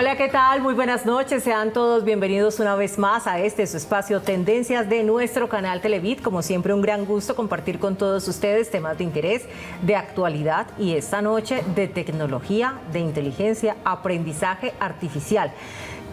Hola, ¿qué tal? Muy buenas noches. Sean todos bienvenidos una vez más a este su espacio Tendencias de nuestro canal Televid. Como siempre, un gran gusto compartir con todos ustedes temas de interés, de actualidad y esta noche de tecnología, de inteligencia, aprendizaje artificial.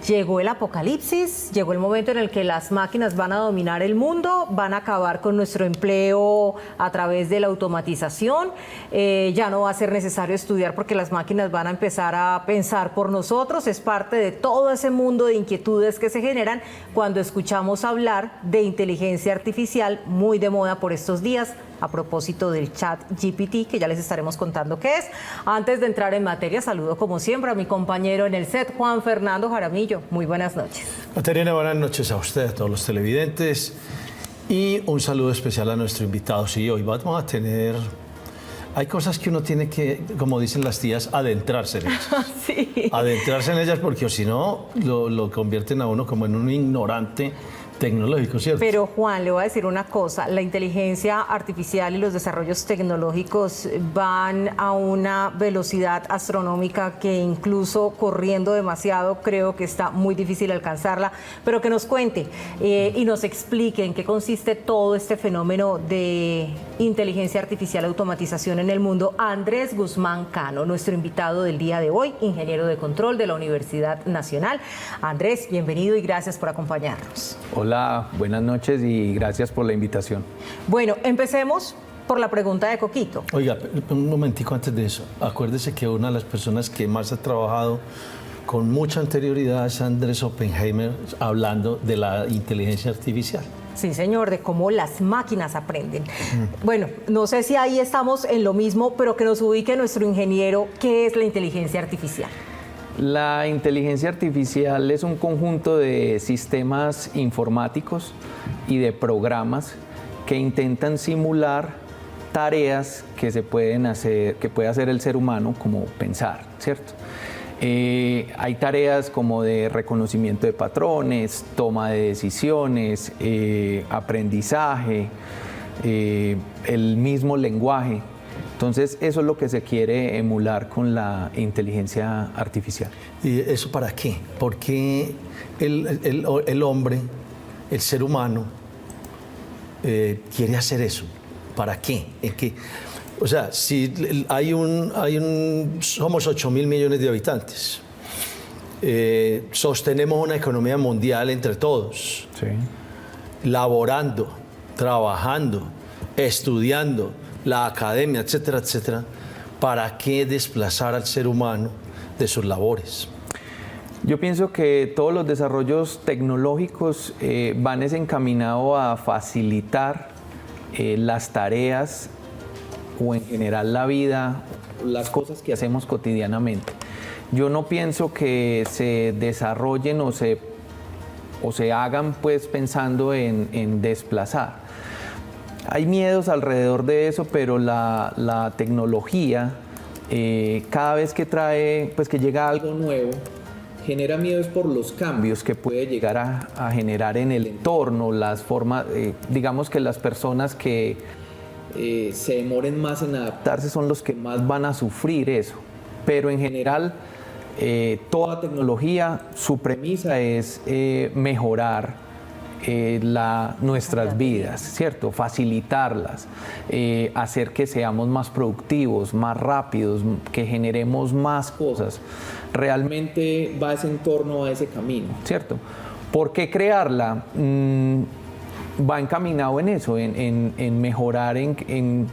Llegó el apocalipsis, llegó el momento en el que las máquinas van a dominar el mundo, van a acabar con nuestro empleo a través de la automatización. Ya no va a ser necesario estudiar porque las máquinas van a empezar a pensar por nosotros. Es parte de todo ese mundo de inquietudes que se generan cuando escuchamos hablar de inteligencia artificial, muy de moda por estos días, a propósito del chat GPT, que ya les estaremos contando qué es. Antes de entrar en materia, saludo como siempre a mi compañero en el set, Juan Fernando Jaramillo. Muy buenas noches. Caterina, buenas noches a usted, a todos los televidentes, y un saludo especial a nuestro invitado. Sí, hoy vamos a tener... Hay cosas que uno tiene que, como dicen las tías, adentrarse en ellas. Sí. Adentrarse en ellas porque si no, lo convierten a uno como en un ignorante tecnológico, ¿cierto? Pero Juan, le voy a decir una cosa, la inteligencia artificial y los desarrollos tecnológicos van a una velocidad astronómica que incluso corriendo demasiado creo que está muy difícil alcanzarla, pero que nos cuente y nos explique en qué consiste todo este fenómeno de inteligencia artificial, automatización en el mundo. Andrés Guzmán Cano, nuestro invitado del día de hoy, ingeniero de control de la Universidad Nacional. Andrés, bienvenido y gracias por acompañarnos. Hola, buenas noches y gracias por la invitación. Bueno, empecemos por la pregunta de Coquito. Oiga, un momentico antes de eso. Acuérdese que una de las personas que más ha trabajado con mucha anterioridad es Andrés Oppenheimer, hablando de la inteligencia artificial. Sí, señor, de cómo las máquinas aprenden. Bueno, no sé si ahí estamos en lo mismo, pero que nos ubique nuestro ingeniero, ¿qué es la inteligencia artificial? La inteligencia artificial es un conjunto de sistemas informáticos y de programas que intentan simular tareas que se pueden hacer, que puede hacer el ser humano, como pensar, ¿cierto? Hay tareas como de reconocimiento de patrones, toma de decisiones, aprendizaje, el mismo lenguaje. Entonces, eso es lo que se quiere emular con la inteligencia artificial. ¿Y eso para qué? ¿Por qué el hombre, el ser humano, quiere hacer eso? ¿Para qué? O sea, si somos 8.000 millones de habitantes, sostenemos una economía mundial entre todos, Sí. laborando, trabajando, estudiando, la academia, etcétera, etcétera. ¿Para qué desplazar al ser humano de sus labores? Yo pienso que todos los desarrollos tecnológicos van encaminados a facilitar las tareas o en general la vida, las cosas que hacemos cotidianamente. Yo no pienso que se desarrollen o se hagan pues pensando en desplazar. Hay miedos alrededor de eso, pero la tecnología, cada vez que que llega algo nuevo, genera miedos por los cambios que puede llegar a generar en el entorno, las formas, digamos que las personas que se demoren más en adaptarse son los que más van a sufrir eso. Pero en general, toda tecnología, su premisa es mejorar nuestras vidas, ¿cierto? Facilitarlas, hacer que seamos más productivos, más rápidos, que generemos más cosas. Realmente va ese entorno, a ese camino, ¿cierto? ¿Por qué crearla? Va encaminado en eso, en mejorar, en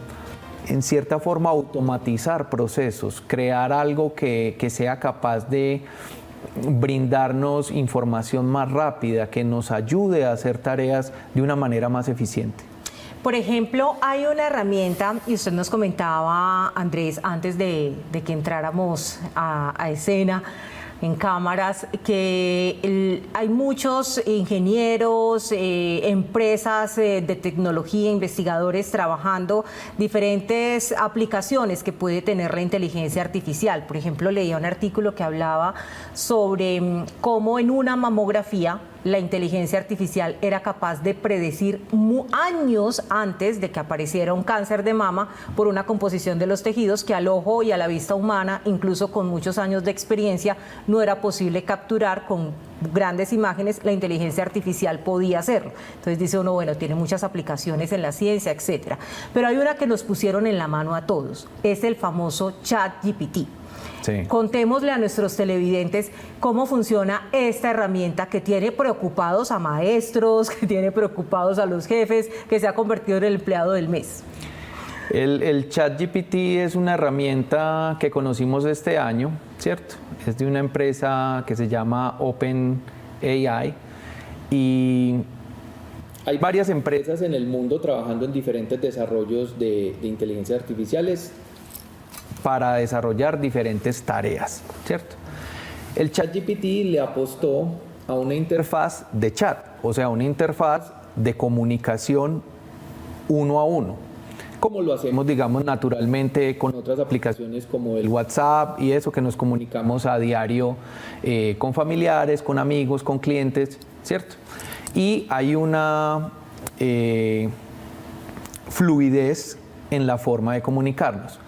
cierta forma automatizar procesos, crear algo que sea capaz de brindarnos información más rápida, que nos ayude a hacer tareas de una manera más eficiente. Por ejemplo, hay una herramienta, y usted nos comentaba, Andrés, antes de que entráramos a escena, en cámaras, que hay muchos ingenieros, empresas de tecnología, investigadores trabajando diferentes aplicaciones que puede tener la inteligencia artificial. Por ejemplo, leía un artículo que hablaba sobre cómo en una mamografía la inteligencia artificial era capaz de predecir años antes de que apareciera un cáncer de mama por una composición de los tejidos que al ojo y a la vista humana, incluso con muchos años de experiencia, no era posible capturar con grandes imágenes. La inteligencia artificial podía hacerlo. Entonces dice uno, bueno, tiene muchas aplicaciones en la ciencia, etcétera. Pero hay una que nos pusieron en la mano a todos, es el famoso ChatGPT. Sí. Contémosle a nuestros televidentes cómo funciona esta herramienta que tiene preocupados a maestros, que tiene preocupados a los jefes, que se ha convertido en el empleado del mes. El ChatGPT es una herramienta que conocimos este año, ¿cierto? Es de una empresa que se llama OpenAI y hay varias empresas en el mundo trabajando en diferentes desarrollos de inteligencias artificiales para desarrollar diferentes tareas, ¿cierto? El ChatGPT le apostó a una interfaz de chat, o sea, una interfaz de comunicación uno a uno, como lo hacemos, digamos, naturalmente con otras aplicaciones como el WhatsApp y eso, que nos comunicamos a diario con familiares, con amigos, con clientes, ¿cierto? Y hay una fluidez en la forma de comunicarnos.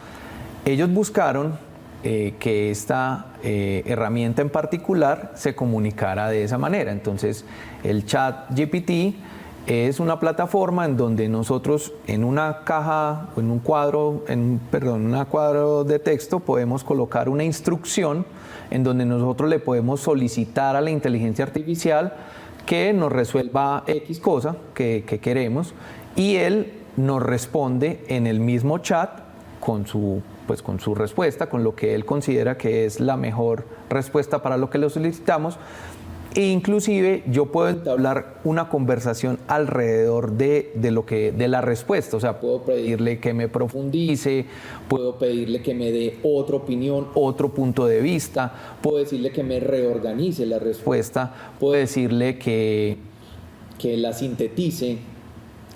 Ellos buscaron que esta herramienta en particular se comunicara de esa manera. Entonces, el ChatGPT es una plataforma en donde nosotros en una caja, en un cuadro, una cuadro de texto podemos colocar una instrucción en donde nosotros le podemos solicitar a la inteligencia artificial que nos resuelva X cosa que queremos y él nos responde en el mismo chat con su respuesta, con lo que él considera que es la mejor respuesta para lo que le solicitamos. E inclusive yo puedo entablar una conversación alrededor de la respuesta, o sea, puedo pedirle que me profundice, puedo pedirle que me dé otra opinión, otro punto de vista, puedo decirle que me reorganice la respuesta, puedo decirle que la sintetice,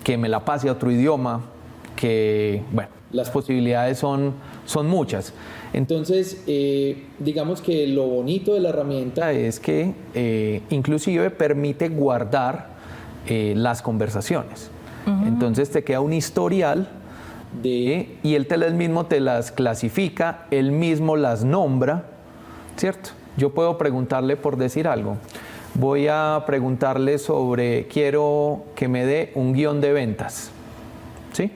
que me la pase a otro idioma, que, bueno, las posibilidades son muchas. Entonces, digamos que lo bonito de la herramienta es que inclusive permite guardar las conversaciones. Entonces te queda un historial y él mismo te las clasifica, él mismo las nombra, ¿cierto? Yo puedo preguntarle por decir algo. Voy a preguntarle quiero que me dé un guión de ventas, ¿sí?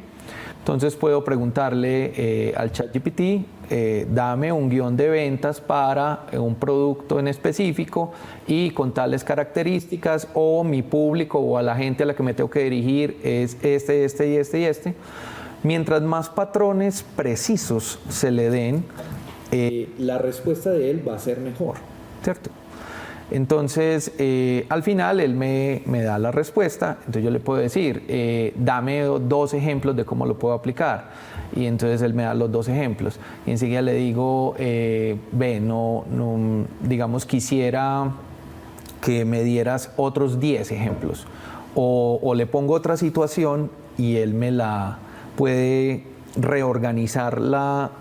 Entonces puedo preguntarle al ChatGPT, dame un guión de ventas para un producto en específico y con tales características, o mi público o a la gente a la que me tengo que dirigir es este. Mientras más patrones precisos se le den, la respuesta de él va a ser mejor, ¿cierto? Entonces, al final él me da la respuesta, entonces yo le puedo decir, dame 2 ejemplos de cómo lo puedo aplicar, y entonces él me da los 2 ejemplos, y enseguida le digo, digamos, quisiera que me dieras otros 10 ejemplos, o le pongo otra situación y él me la puede reorganizar,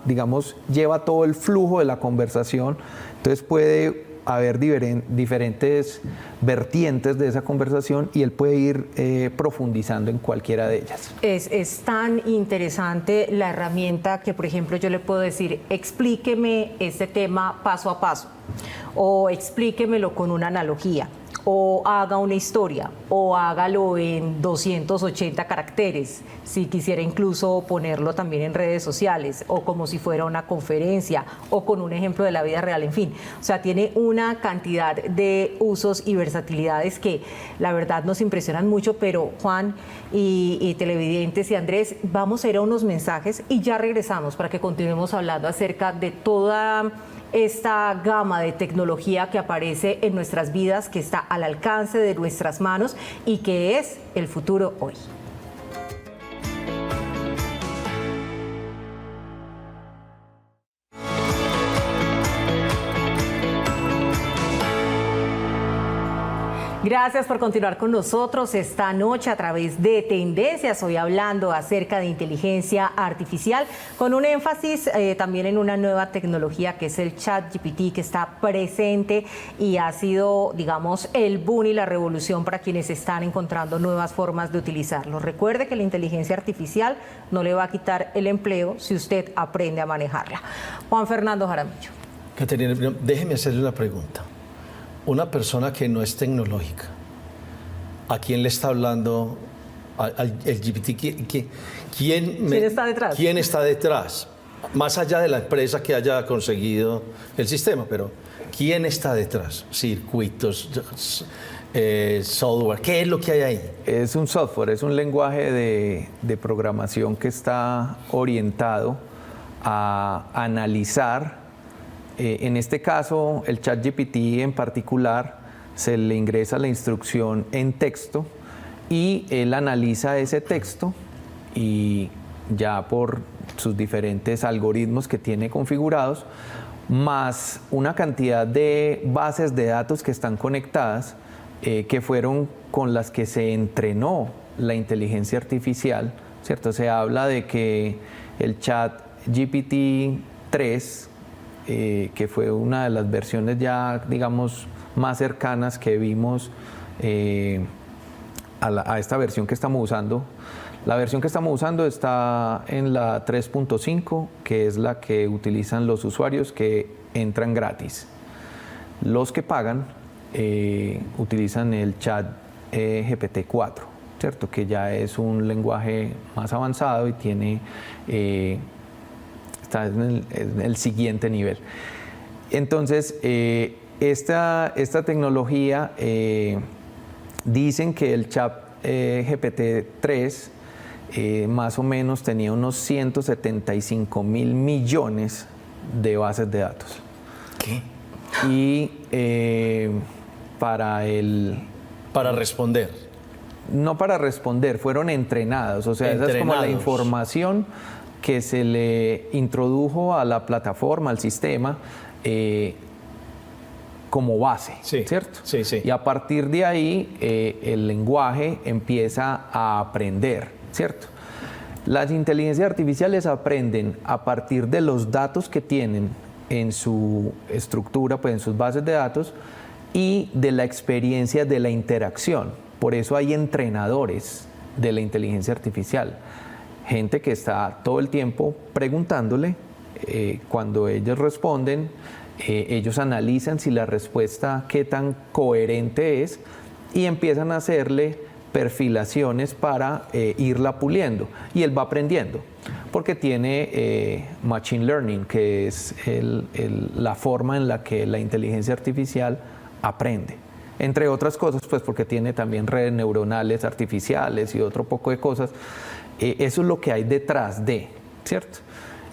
digamos, lleva todo el flujo de la conversación, entonces puede haber diferentes vertientes de esa conversación y él puede ir profundizando en cualquiera de ellas. Es tan interesante la herramienta que, por ejemplo, yo le puedo decir, explíqueme este tema paso a paso, o explíquemelo con una analogía, o haga una historia, o hágalo en 280 caracteres, si quisiera incluso ponerlo también en redes sociales, o como si fuera una conferencia, o con un ejemplo de la vida real, en fin. O sea, tiene una cantidad de usos y versatilidades que la verdad nos impresionan mucho, pero Juan y televidentes y Andrés, vamos a ir a unos mensajes y ya regresamos para que continuemos hablando acerca de toda esta gama de tecnología que aparece en nuestras vidas, que está al alcance de nuestras manos y que es el futuro hoy. Gracias por continuar con nosotros esta noche a través de Tendencias. Hoy hablando acerca de inteligencia artificial con un énfasis también en una nueva tecnología que es el ChatGPT, que está presente y ha sido, digamos, el boom y la revolución para quienes están encontrando nuevas formas de utilizarlo. Recuerde que la inteligencia artificial no le va a quitar el empleo si usted aprende a manejarla. Juan Fernando Jaramillo. Caterina, déjeme hacerle una pregunta. Una persona que no es tecnológica, ¿a quién le está hablando? ¿El GPT? ¿Quién está detrás? ¿Quién está detrás? Más allá de la empresa que haya conseguido el sistema, pero ¿quién está detrás? Circuitos, software, ¿qué es lo que hay ahí? Es un software, es un lenguaje de programación que está orientado a analizar. En este caso, el ChatGPT en particular, se le ingresa la instrucción en texto y él analiza ese texto y ya por sus diferentes algoritmos que tiene configurados, más una cantidad de bases de datos que están conectadas, que fueron con las que se entrenó la inteligencia artificial, ¿cierto? Se habla de que el ChatGPT 3, que fue una de las versiones ya, digamos, más cercanas que vimos a esta versión que estamos usando. La versión que estamos usando está en la 3.5, que es la que utilizan los usuarios que entran gratis. Los que pagan utilizan el chat GPT-4, ¿cierto? Que ya es un lenguaje más avanzado y tiene... está en el siguiente nivel. Entonces, esta tecnología, dicen que el chat GPT-3 más o menos tenía unos 175.000 millones de bases de datos. ¿Qué? Y Para responder. No para responder, fueron entrenados. O sea, esa es como la información que se le introdujo a la plataforma, al sistema, como base, sí, ¿cierto? Sí, sí. Y a partir de ahí, el lenguaje empieza a aprender, ¿cierto? Las inteligencias artificiales aprenden a partir de los datos que tienen en su estructura, pues en sus bases de datos, y de la experiencia de la interacción. Por eso hay entrenadores de la inteligencia artificial. Gente que está todo el tiempo preguntándole, cuando ellos responden, ellos analizan si la respuesta qué tan coherente es y empiezan a hacerle perfilaciones para irla puliendo. Y él va aprendiendo, porque tiene Machine Learning, que es la forma en la que la inteligencia artificial aprende. Entre otras cosas, pues porque tiene también redes neuronales artificiales y otro poco de cosas. Eso es lo que hay detrás de, ¿cierto?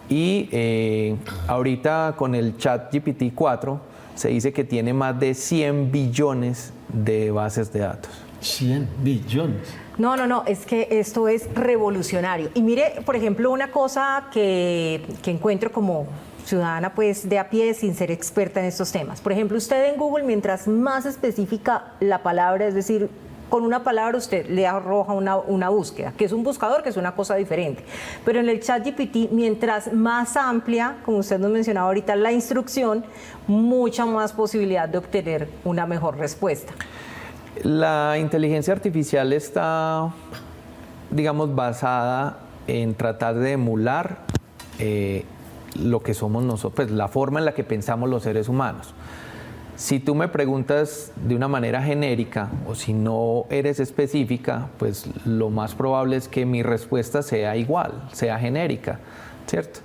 Y ahorita con el ChatGPT 4 se dice que tiene más de 100 billones de bases de datos. 100 billones. No, es que esto es revolucionario. Y mire, por ejemplo, una cosa que encuentro como ciudadana pues de a pie sin ser experta en estos temas. Por ejemplo, usted en Google, mientras más específica la palabra, es decir, con una palabra usted le arroja una búsqueda, que es un buscador, que es una cosa diferente. Pero en el ChatGPT, mientras más amplia, como usted nos mencionaba ahorita, la instrucción, mucha más posibilidad de obtener una mejor respuesta. La inteligencia artificial está, digamos, basada en tratar de emular lo que somos nosotros, pues la forma en la que pensamos los seres humanos. Si tú me preguntas de una manera genérica o si no eres específica, pues lo más probable es que mi respuesta sea igual, sea genérica, ¿cierto?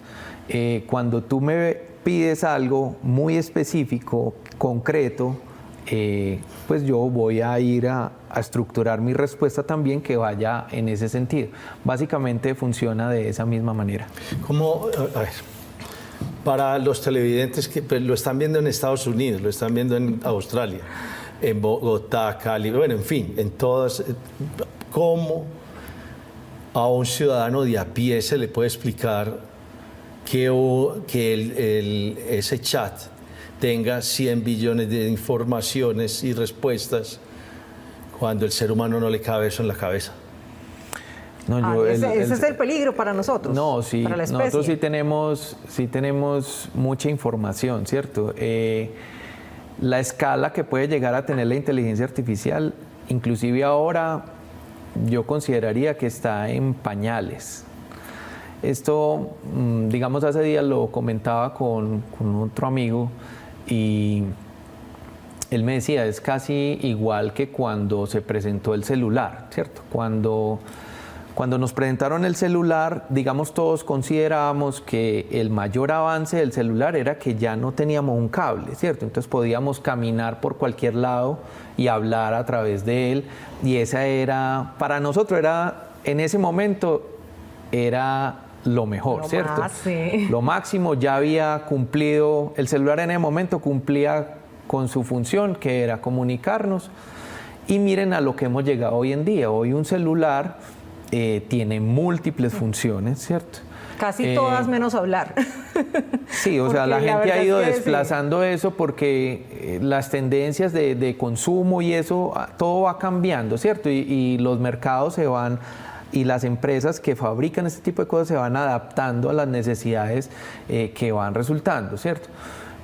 Cuando tú me pides algo muy específico, concreto, pues yo voy a ir a estructurar mi respuesta también que vaya en ese sentido. Básicamente funciona de esa misma manera. ¿Cómo? A ver. Para los televidentes que pues, lo están viendo en Estados Unidos, lo están viendo en Australia, en Bogotá, Cali, bueno, en fin, en todas, ¿cómo a un ciudadano de a pie se le puede explicar que ese chat tenga 100 billones de informaciones y respuestas cuando el ser humano no le cabe eso en la cabeza. No, ese es el peligro para nosotros, no, sí, para la especie. nosotros sí tenemos mucha información, ¿cierto? La escala que puede llegar a tener la inteligencia artificial, inclusive ahora, yo consideraría que está en pañales. Esto, digamos, hace días lo comentaba con otro amigo y él me decía, es casi igual que cuando se presentó el celular, ¿cierto? Cuando nos presentaron el celular, digamos, todos considerábamos que el mayor avance del celular era que ya no teníamos un cable, ¿cierto? Entonces podíamos caminar por cualquier lado y hablar a través de él. Y esa era, para nosotros en ese momento, era lo mejor, ¿cierto? Sí. Lo máximo, ya había cumplido, el celular en ese momento cumplía con su función, que era comunicarnos. Y miren a lo que hemos llegado hoy en día. Hoy un celular tiene múltiples funciones, ¿cierto? Casi todas menos hablar. Sí, o sea, la gente ha ido desplazando eso porque las tendencias de consumo y eso, todo va cambiando, ¿cierto? Y los mercados se van, y las empresas que fabrican este tipo de cosas se van adaptando a las necesidades que van resultando, ¿cierto?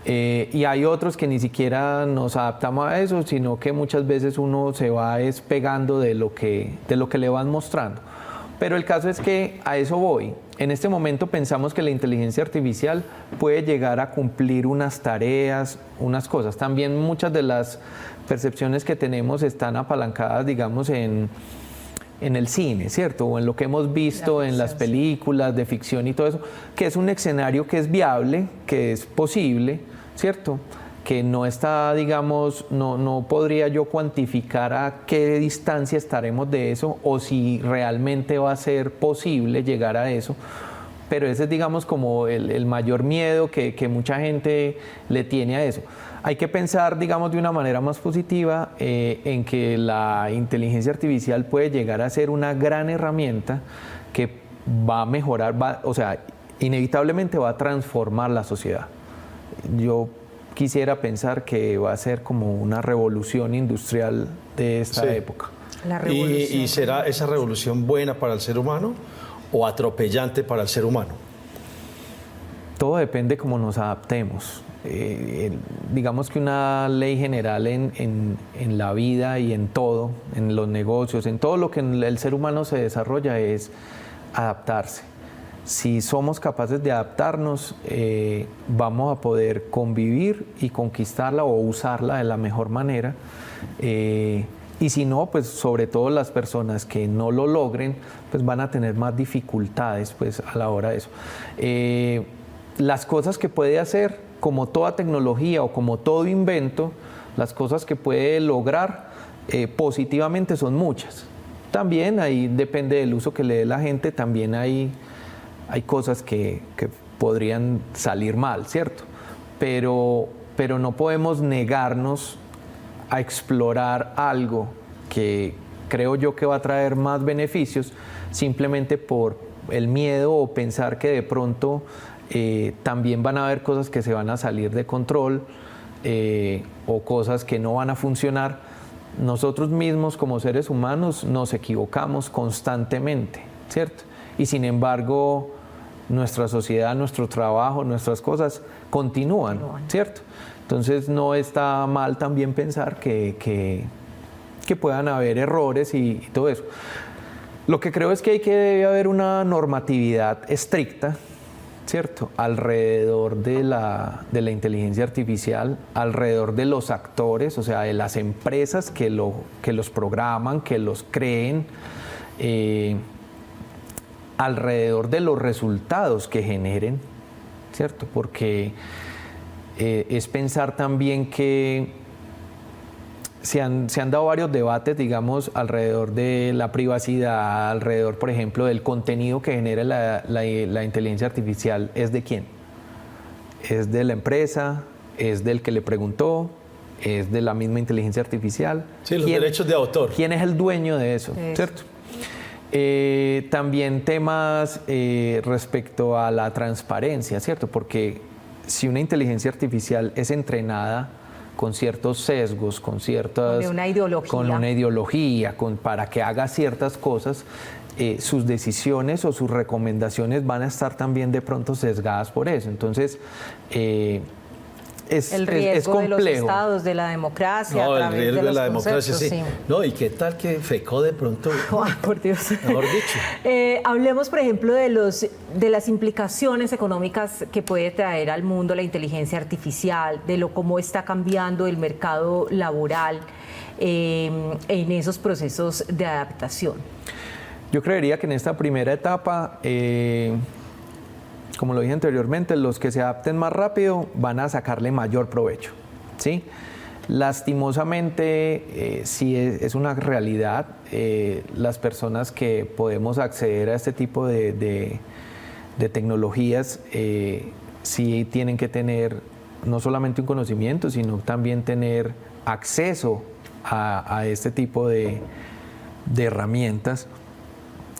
Y hay otros que ni siquiera nos adaptamos a eso, sino que muchas veces uno se va despegando de lo que le van mostrando. Pero el caso es que a eso voy. En este momento pensamos que la inteligencia artificial puede llegar a cumplir unas tareas, unas cosas. También muchas de las percepciones que tenemos están apalancadas, digamos, en el cine, ¿cierto? O en lo que hemos visto en las películas de ficción y todo eso, que es un escenario que es viable, que es posible, ¿cierto? Que no está, digamos, no podría yo cuantificar a qué distancia estaremos de eso o si realmente va a ser posible llegar a eso. Pero ese es, digamos, como el mayor miedo que mucha gente le tiene a eso. Hay que pensar, digamos, de una manera más positiva en que la inteligencia artificial puede llegar a ser una gran herramienta que va a mejorar, o sea, inevitablemente va a transformar la sociedad. Yo quisiera pensar que va a ser como una revolución industrial de esta época. La revolución. ¿Y será esa revolución buena para el ser humano o atropellante para el ser humano? Todo depende cómo nos adaptemos. Digamos que una ley general en la vida y en todo, en los negocios, en todo lo que el ser humano se desarrolla es adaptarse. Si somos capaces de adaptarnos, vamos a poder convivir y conquistarla o usarla de la mejor manera. Y si no, pues sobre todo las personas que no lo logren, pues van a tener más dificultades pues, a la hora de eso. Las cosas que puede hacer, como toda tecnología o como todo invento, las cosas que puede lograr positivamente son muchas. También ahí depende del uso que le dé la gente, también hay cosas que podrían salir mal, ¿cierto? Pero no podemos negarnos a explorar algo que creo yo que va a traer más beneficios simplemente por el miedo o pensar que de pronto también van a haber cosas que se van a salir de control o cosas que no van a funcionar. Nosotros mismos como seres humanos nos equivocamos constantemente, ¿cierto? Y sin embargo, nuestra sociedad, nuestro trabajo, nuestras cosas continúan, ¿cierto? Entonces no está mal también pensar que puedan haber errores y todo eso. Lo que creo es que debe haber una normatividad estricta, ¿cierto? Alrededor de la inteligencia artificial, alrededor de los actores, o sea, de las empresas que los programan, que los creen, alrededor de los resultados que generen, ¿cierto? Porque es pensar también que se han dado varios debates, digamos, alrededor de la privacidad, alrededor, por ejemplo, del contenido que genera la inteligencia artificial. ¿Es de quién? ¿Es de la empresa? ¿Es del que le preguntó? ¿Es de la misma inteligencia artificial? Sí, los derechos de autor. ¿Quién es el dueño de eso? ¿Cierto? También temas respecto a la transparencia, ¿cierto? Porque si una inteligencia artificial es entrenada con ciertos sesgos, con ciertas... Con una ideología. Con una ideología, para que haga ciertas cosas, sus decisiones o sus recomendaciones van a estar también de pronto sesgadas por eso. Entonces, el riesgo complejo. de los estados, de la democracia. No, a el través riesgo de los la democracia, conceptos, sí. No, ¿y qué tal que FECO de pronto? Ay, por Dios. Mejor dicho. Hablemos, por ejemplo, de las implicaciones económicas que puede traer al mundo la inteligencia artificial, de cómo está cambiando el mercado laboral en esos procesos de adaptación. Yo creería que en esta primera etapa, como lo dije anteriormente, los que se adapten más rápido van a sacarle mayor provecho, ¿sí? Lastimosamente, sí es una realidad, las personas que podemos acceder a este tipo de tecnologías sí tienen que tener no solamente un conocimiento, sino también tener acceso a este tipo de herramientas.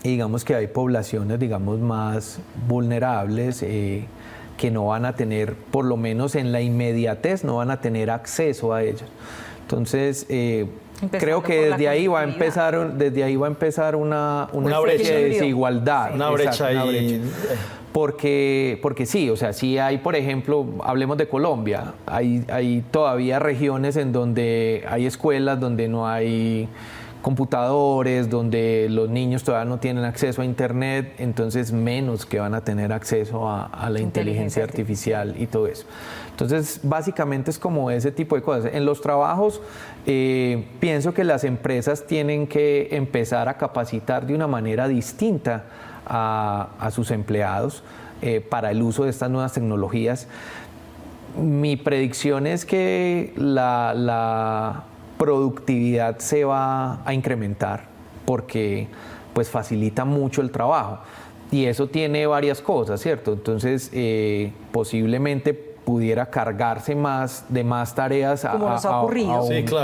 Y digamos que hay poblaciones, digamos, más vulnerables que no van a tener, por lo menos en la inmediatez, no van a tener acceso a ellos. Entonces, creo que desde ahí va a empezar una brecha de desigualdad. Una brecha ahí. Porque sí, o sea, sí hay, por ejemplo, hablemos de Colombia, hay todavía regiones en donde hay escuelas donde no hay computadores, donde los niños todavía no tienen acceso a internet, entonces menos que van a tener acceso a la inteligencia artificial y todo eso. Entonces, básicamente es como ese tipo de cosas. En los trabajos, pienso que las empresas tienen que empezar a capacitar de una manera distinta a sus empleados para el uso de estas nuevas tecnologías. Mi predicción es que la productividad se va a incrementar porque pues facilita mucho el trabajo y eso tiene varias cosas, ¿cierto? Entonces posiblemente pudiera cargarse de más tareas a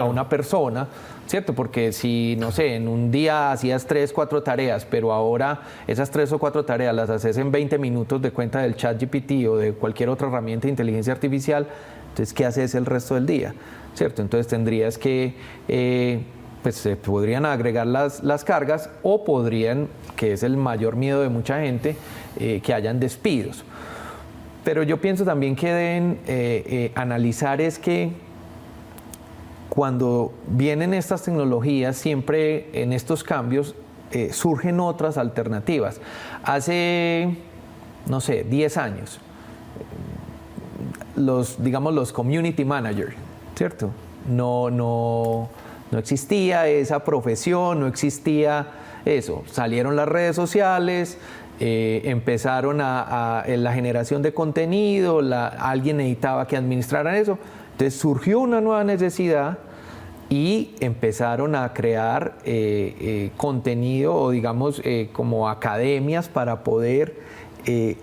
una persona, ¿cierto? Porque si, no sé, en un día hacías 3, 4 tareas, pero ahora esas 3 o 4 tareas las haces en 20 minutos de cuenta del ChatGPT o de cualquier otra herramienta de inteligencia artificial, entonces, ¿qué haces el resto del día? ¿Cierto? Entonces tendrías que, pues se podrían agregar las cargas o podrían, que es el mayor miedo de mucha gente, que hayan despidos. Pero yo pienso también que deben analizar es que cuando vienen estas tecnologías, siempre en estos cambios surgen otras alternativas. Hace, no sé, 10 años, los community managers, ¿cierto? No existía esa profesión, no existía eso. Salieron las redes sociales, empezaron en la generación de contenido, alguien necesitaba que administraran eso. Entonces surgió una nueva necesidad y empezaron a crear contenido o digamos como academias para poder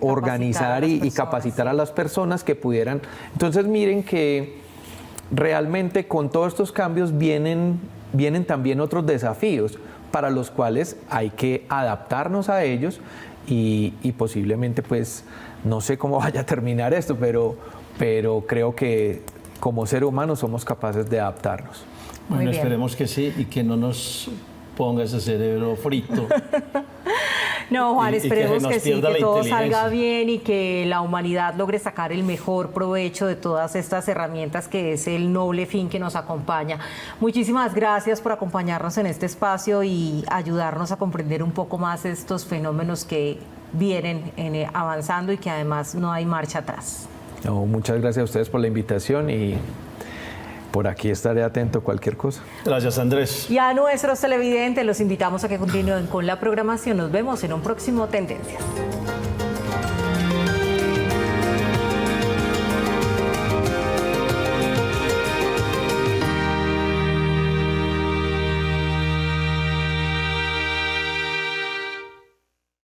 organizar y capacitar a las personas que pudieran. Entonces miren que realmente con todos estos cambios vienen también otros desafíos para los cuales hay que adaptarnos a ellos y posiblemente pues no sé cómo vaya a terminar esto, pero creo que como ser humano somos capaces de adaptarnos. Bueno, esperemos que sí y que no nos ponga ese cerebro frito. No, Juan, esperemos que sí, que todo salga bien bien y que la humanidad logre sacar el mejor provecho de todas estas herramientas que es el noble fin que nos acompaña. Muchísimas gracias por acompañarnos en este espacio y ayudarnos a comprender un poco más estos fenómenos que vienen avanzando y que además no hay marcha atrás. No, muchas gracias a ustedes por la invitación y por aquí estaré atento a cualquier cosa. Gracias, Andrés. Y a nuestros televidentes los invitamos a que continúen con la programación. Nos vemos en un próximo Tendencias.